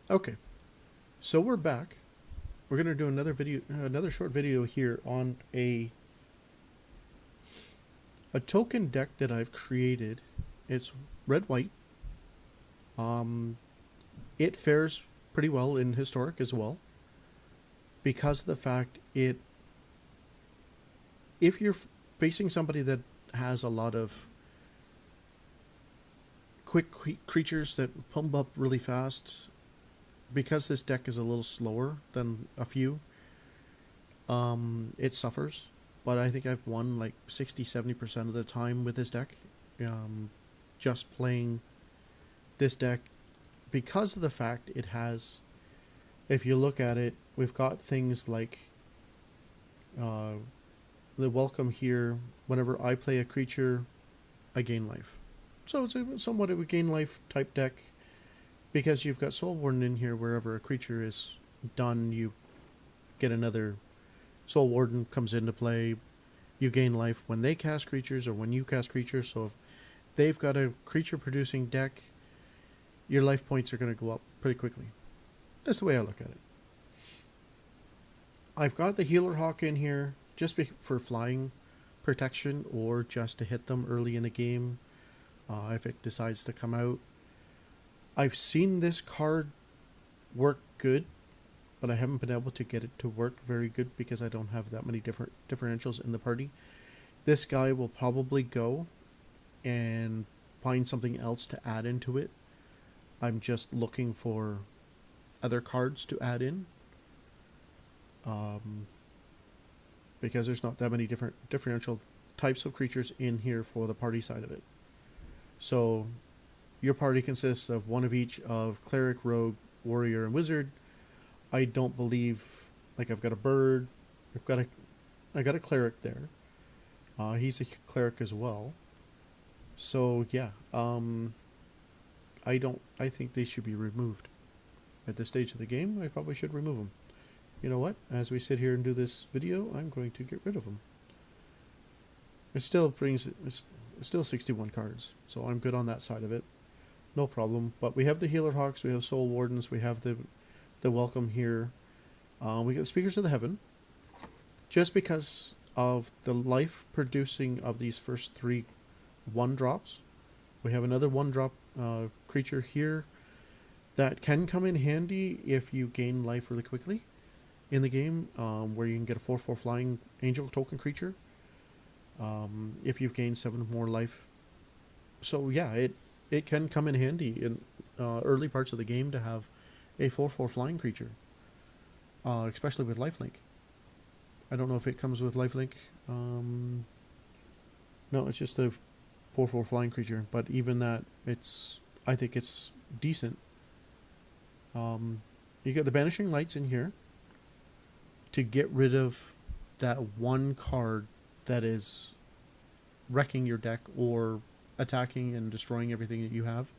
Okay, so we're back. We're gonna do another short video here on a token deck that I've created. It's red white. Um, it fares pretty well in historic as well because of the fact if you're facing somebody that has a lot of quick creatures that pump up really fast, because this deck is a little slower than a few, it suffers. But I think I've won like 60-70% of the time with this deck. Um, just playing this deck because of the fact it has, if you look at it, we've got things like uh, the welcome here. Whenever I play a creature, I gain life. So it's somewhat of a gain life type deck because you've got Soul Warden in here. Wherever a creature is done, you get another Soul Warden comes into play. You gain life when they cast creatures or when you cast creatures. So if they've got a creature producing deck, your life points are going to go up pretty quickly. That's the way I look at it. I've got the Healer Hawk in here just for flying protection or just to hit them early in the game if it decides to come out. I've seen this card work good, but I haven't been able to get it to work very good because I don't have that many different differentials in the party. This guy will probably go and find something else to add into it. I'm just looking for other cards to add in um, because there's not that many different differential types of creatures in here for the party side of it. So your party consists of one of each of cleric, rogue, warrior, and wizard. I don't believe, like, I've got a bird. I got a cleric there. He's a cleric as well. So yeah, I think they should be removed at this stage of the game. I probably should remove them. You know what? As we sit here and do this video, I'm going to get rid of them. It's still 61 cards, so I'm good on that side of it. No problem. But we have the Healer Hawks, we have Soul Wardens, we have the Welcome here. We got Speakers of the Heaven. Just because of the life producing of these first three 1-drops, we have another 1-drop creature here that can come in handy if you gain life really quickly in the game, where you can get a 4/4 flying angel token creature if you've gained 7 more life. So yeah, it can come in handy in early parts of the game to have a 4/4 flying creature, especially with lifelink. I don't know if it comes with lifelink. No, it's just a 4/4 flying creature, but even that, I think it's decent. You get the Banishing Lights in here to get rid of that one card that is wrecking your deck or attacking and destroying everything that you have,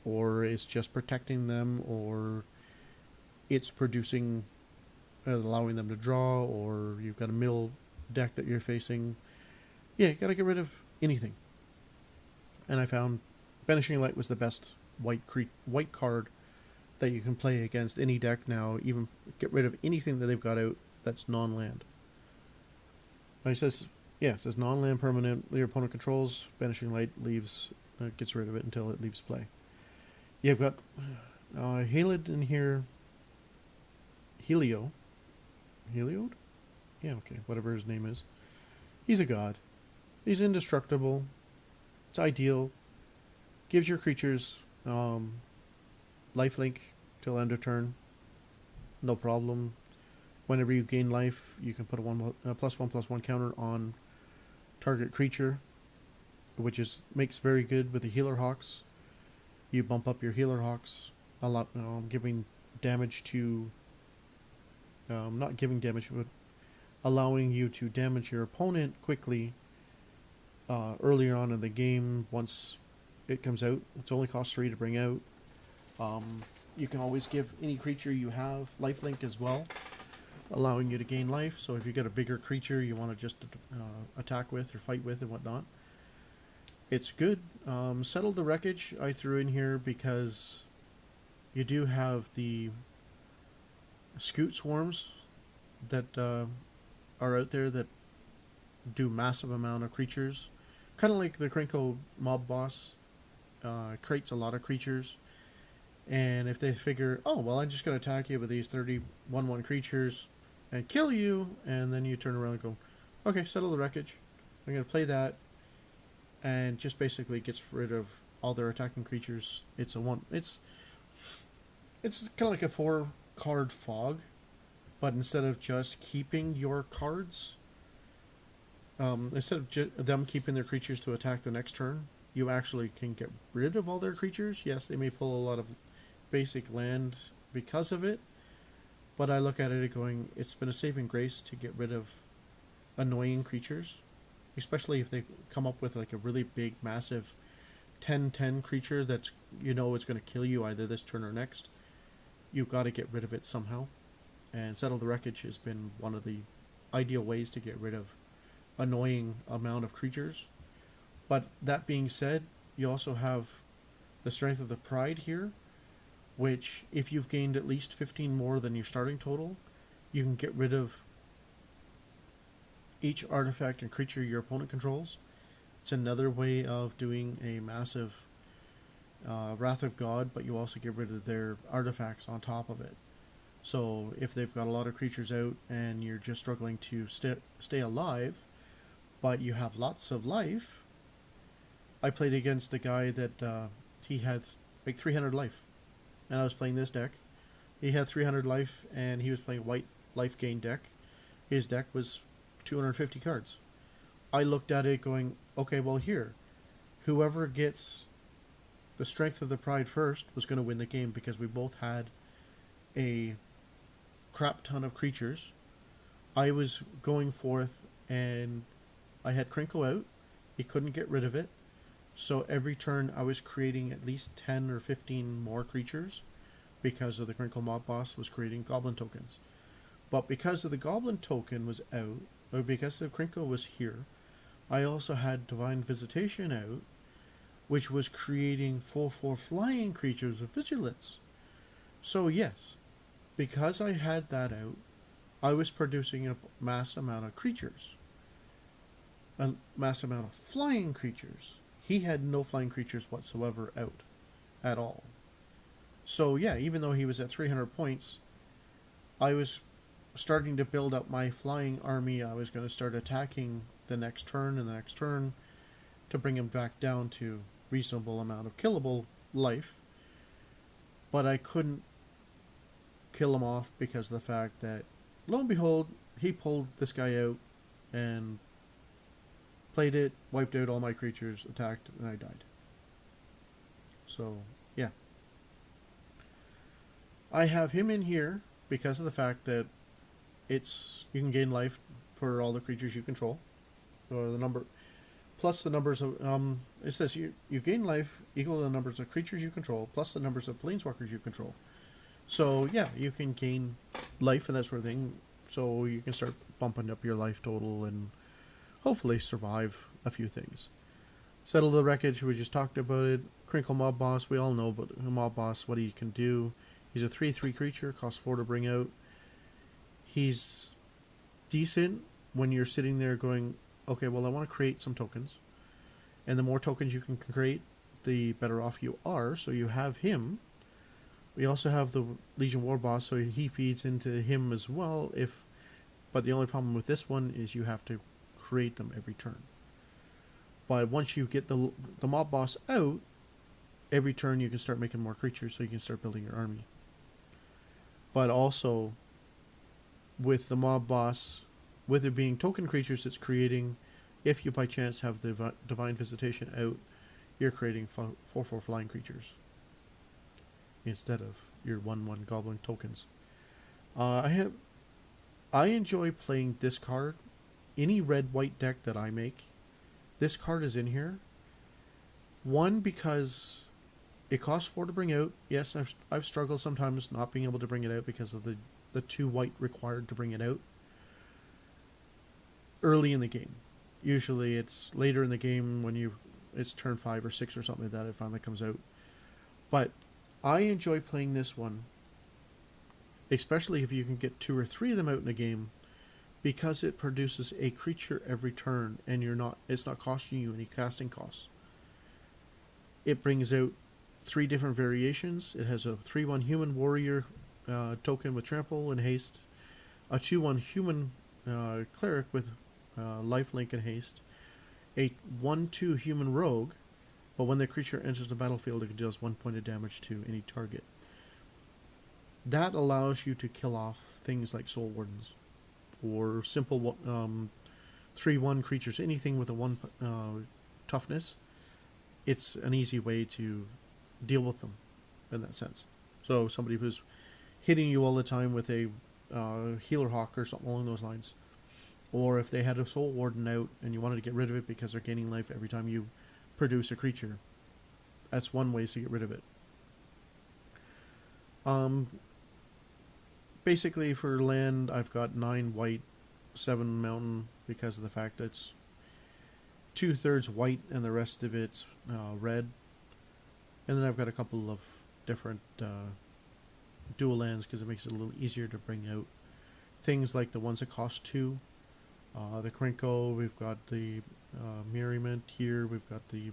or it's just protecting them, or it's producing, allowing them to draw, or you've got a middle deck that you're facing. Yeah, you gotta get rid of anything. And I found Banishing Light was the best white card that you can play against any deck now. Even get rid of anything that they've got out that's non-land. It says non-land permanent. Your opponent controls. Banishing Light gets rid of it until it leaves play. You've got Halid in here. Heliode? Yeah, okay, whatever his name is. He's a god. He's indestructible. It's ideal. Gives your creatures lifelink till end of turn. No problem. Whenever you gain life, you can put a +1/+1 counter on target creature, which makes very good with the Healer Hawks. You bump up your Healer Hawks a lot, giving damage to, not giving damage, but allowing you to damage your opponent quickly earlier on in the game. Once it comes out, it only costs 3 to bring out. You can always give any creature you have lifelink as well, allowing you to gain life. So if you get a bigger creature you want to just attack with or fight with and whatnot, it's good. Settle the Wreckage I threw in here because you do have the scoot swarms that are out there that do massive amount of creatures, kind of like the Krenko mob boss. Creates a lot of creatures, and if they figure, oh well, I'm just going to attack you with these 31 creatures and kill you, and then you turn around and go, okay, settle the wreckage. I'm going to play that, and just basically gets rid of all their attacking creatures. It's kind of like a 4-card fog, but instead of just keeping your cards, instead of them keeping their creatures to attack the next turn, you actually can get rid of all their creatures. Yes, they may pull a lot of basic land because of it, but I look at it going, it's been a saving grace to get rid of annoying creatures, especially if they come up with like a really big, massive 10/10 creature that's, it's going to kill you either this turn or next. You've got to get rid of it somehow, and Settle the Wreckage has been one of the ideal ways to get rid of annoying amount of creatures. But that being said, you also have the Strength of the Pride here, which if you've gained at least 15 more than your starting total, you can get rid of each artifact and creature your opponent controls. It's another way of doing a massive Wrath of God, but you also get rid of their artifacts on top of it. So if they've got a lot of creatures out and you're just struggling to stay alive, but you have lots of life. I played against a guy that he had like 300 life, and I was playing this deck. He had 300 life, and he was playing white life gain deck. His deck was 250 cards. I looked at it going, okay, well here, whoever gets the Strength of the Pride first was going to win the game, because we both had a crap ton of creatures. I was going forth, and I had Krenko out. He couldn't get rid of it. So every turn I was creating at least 10 or 15 more creatures, because of the Krenko mob boss was creating goblin tokens. But because of the goblin token was out, or because the Krenko was here, I also had Divine Visitation out, which was creating 4/4 flying creatures with vigilance. So yes, because I had that out, I was producing a mass amount of creatures. A mass amount of flying creatures. He had no flying creatures whatsoever out at all. So yeah, even though he was at 300 points, I was starting to build up my flying army. I was going to start attacking the next turn and the next turn to bring him back down to reasonable amount of killable life. But I couldn't kill him off because of the fact that, lo and behold, he pulled this guy out and played it, wiped out all my creatures, attacked, and I died. So, yeah. I have him in here because of the fact that you can gain life for all the creatures you control, or the number, plus the numbers of, it says you gain life equal to the numbers of creatures you control, plus the numbers of planeswalkers you control. So, yeah, you can gain life and that sort of thing, so you can start bumping up your life total and hopefully survive a few things. Settle the Wreckage, we just talked about it. Krenko Mob Boss, we all know about the Mob Boss, what he can do. He's a 3/3 creature, costs 4 to bring out. He's decent when you're sitting there going, okay, well I want to create some tokens. And the more tokens you can create, the better off you are, so you have him. We also have the Legion War Boss, so he feeds into him as well, but the only problem with this one is you have to create them every turn. But once you get the mob boss out, every turn you can start making more creatures, so you can start building your army. But also, with the mob boss, with it being token creatures it's creating, if you by chance have the Divine Visitation out, you're creating 4/4 flying creatures instead of your 1/1 goblin tokens. I enjoy playing this card. Any red-white deck that I make, this card is in here. One, because it costs 4 to bring out. Yes, I've struggled sometimes not being able to bring it out because of the 2 white required to bring it out early in the game. Usually it's later in the game when it's turn 5 or 6 or something like that, it finally comes out. But I enjoy playing this one, especially if you can get 2 or 3 of them out in a game, because it produces a creature every turn, and it's not costing you any casting costs. It brings out 3 different variations. It has a 3/1 human warrior token with trample and haste, a 2/1 human cleric with lifelink and haste, a 1/2 human rogue, but when the creature enters the battlefield, it deals 1 point of damage to any target. That allows you to kill off things like soul wardens or simple 3/1 creatures, anything with a 1 toughness. It's an easy way to deal with them in that sense. So somebody who's hitting you all the time with a healer hawk or something along those lines, or if they had a soul warden out and you wanted to get rid of it because they're gaining life every time you produce a creature, that's one way to get rid of it. Basically for land, I've got 9 white, 7 mountain, because of the fact that it's 2/3 white and the rest of it's red. And then I've got a couple of different dual lands because it makes it a little easier to bring out things like the ones that cost 2. The Krenko, we've got the Merriment here, we've got the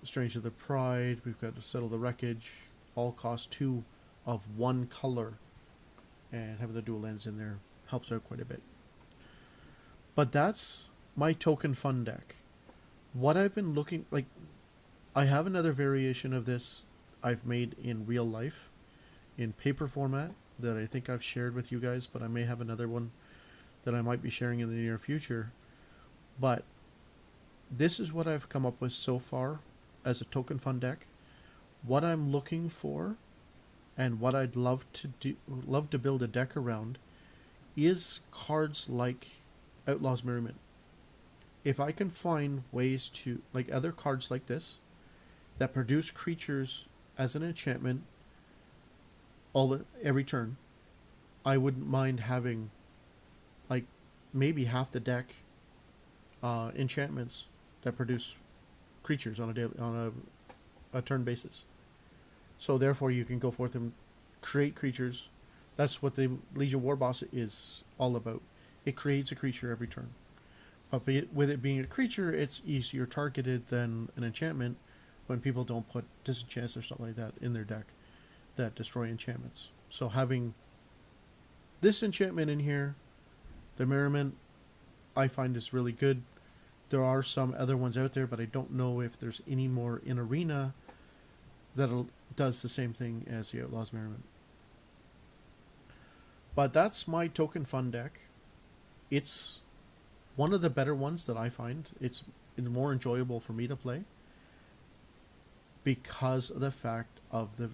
Strange of the Pride, we've got to Settle the Wreckage, all cost 2 of 1 color, and having the dual lands in there helps out quite a bit. But that's my token fun deck. What I've been looking like, I have another variation of this I've made in real life in paper format that I think I've shared with you guys, but I may have another one that I might be sharing in the near future. But this is what I've come up with so far as a token fun deck. What I'm looking for and what I'd love to build a deck around is cards like Outlaws Merriment. If I can find ways to, like other cards like this, that produce creatures as an enchantment every turn, I wouldn't mind having like maybe half the deck enchantments that produce creatures on a turn basis. So therefore you can go forth and create creatures. That's what the Legion War Boss is all about. It creates a creature every turn. But with it being a creature, it's easier targeted than an enchantment when people don't put disenchants or something like that in their deck that destroy enchantments. So having this enchantment in here, the Merriment, I find is really good. There are some other ones out there, but I don't know if there's any more in Arena that does the same thing as the Outlaws Merriment. But that's my token fun deck. It's one of the better ones that I find. It's more enjoyable for me to play because of the fact of the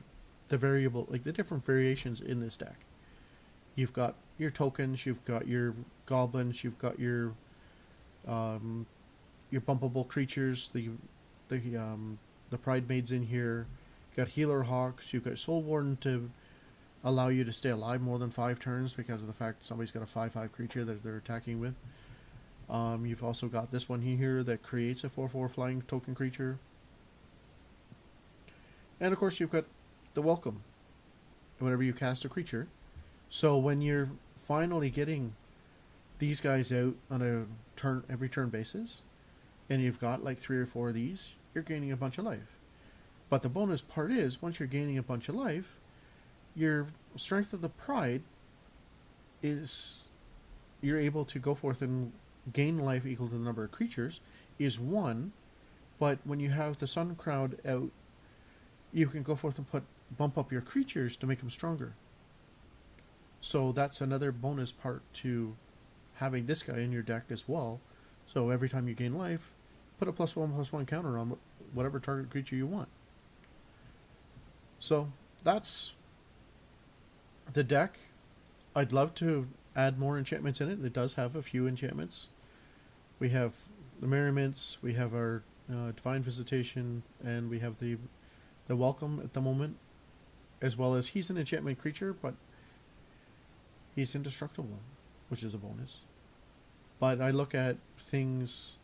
variable, like the different variations in this deck. You've got your tokens, you've got your goblins, you've got your bumpable creatures, the Pride Maids in here. You've got Healer Hawks, you've got Soul Warden to allow you to stay alive more than 5 turns because of the fact somebody's got a 5/5 creature that they're attacking with. You've also got this one here that creates a 4/4 flying token creature. And of course you've got the welcome whenever you cast a creature. So when you're finally getting these guys out on a every turn basis, and you've got like 3 or 4 of these, you're gaining a bunch of life. But the bonus part is, once you're gaining a bunch of life, your Strength of the Pride is, you're able to go forth and gain life equal to the number of creatures is 1, but when you have the Sun Crowd out, you can go forth and bump up your creatures to make them stronger. So that's another bonus part to having this guy in your deck as well. So every time you gain life, put a +1/+1 counter on whatever target creature you want. So that's the deck. I'd love to add more enchantments in it. It does have a few enchantments. We have the Merriments, we have our Divine Visitation, and we have the Welcome at the moment, as well as he's an enchantment creature, but he's indestructible, which is a bonus. But I look at things,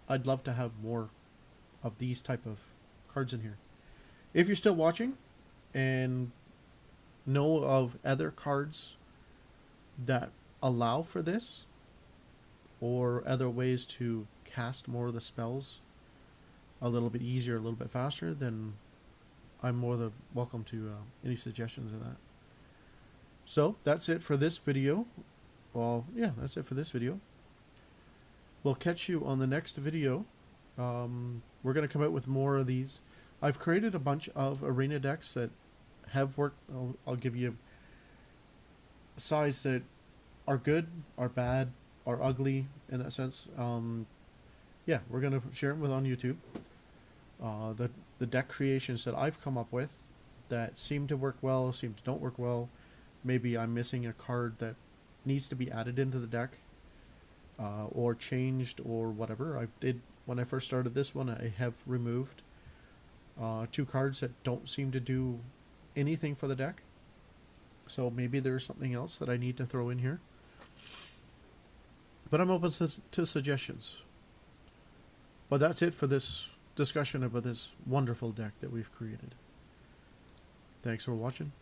I'd love to have more of these type of cards in here. If you're still watching and know of other cards that allow for this, or other ways to cast more of the spells a little bit easier, a little bit faster, then I'm more than welcome to any suggestions of that. So that's it for this video. Well, yeah, that's it for this video. We'll catch you on the next video. We're going to come out with more of these. I've created a bunch of arena decks that have worked. I'll give you size that are good, are bad, are ugly in that sense. Yeah, we're going to share them with on YouTube. The deck creations that I've come up with that seem to work well, seem to don't work well. Maybe I'm missing a card that needs to be added into the deck, or changed, or whatever. I did when I first started this one. I have removed 2 cards that don't seem to do anything for the deck. So maybe there's something else that I need to throw in here. But I'm open to suggestions. But that's it for this discussion about this wonderful deck that we've created. Thanks for watching.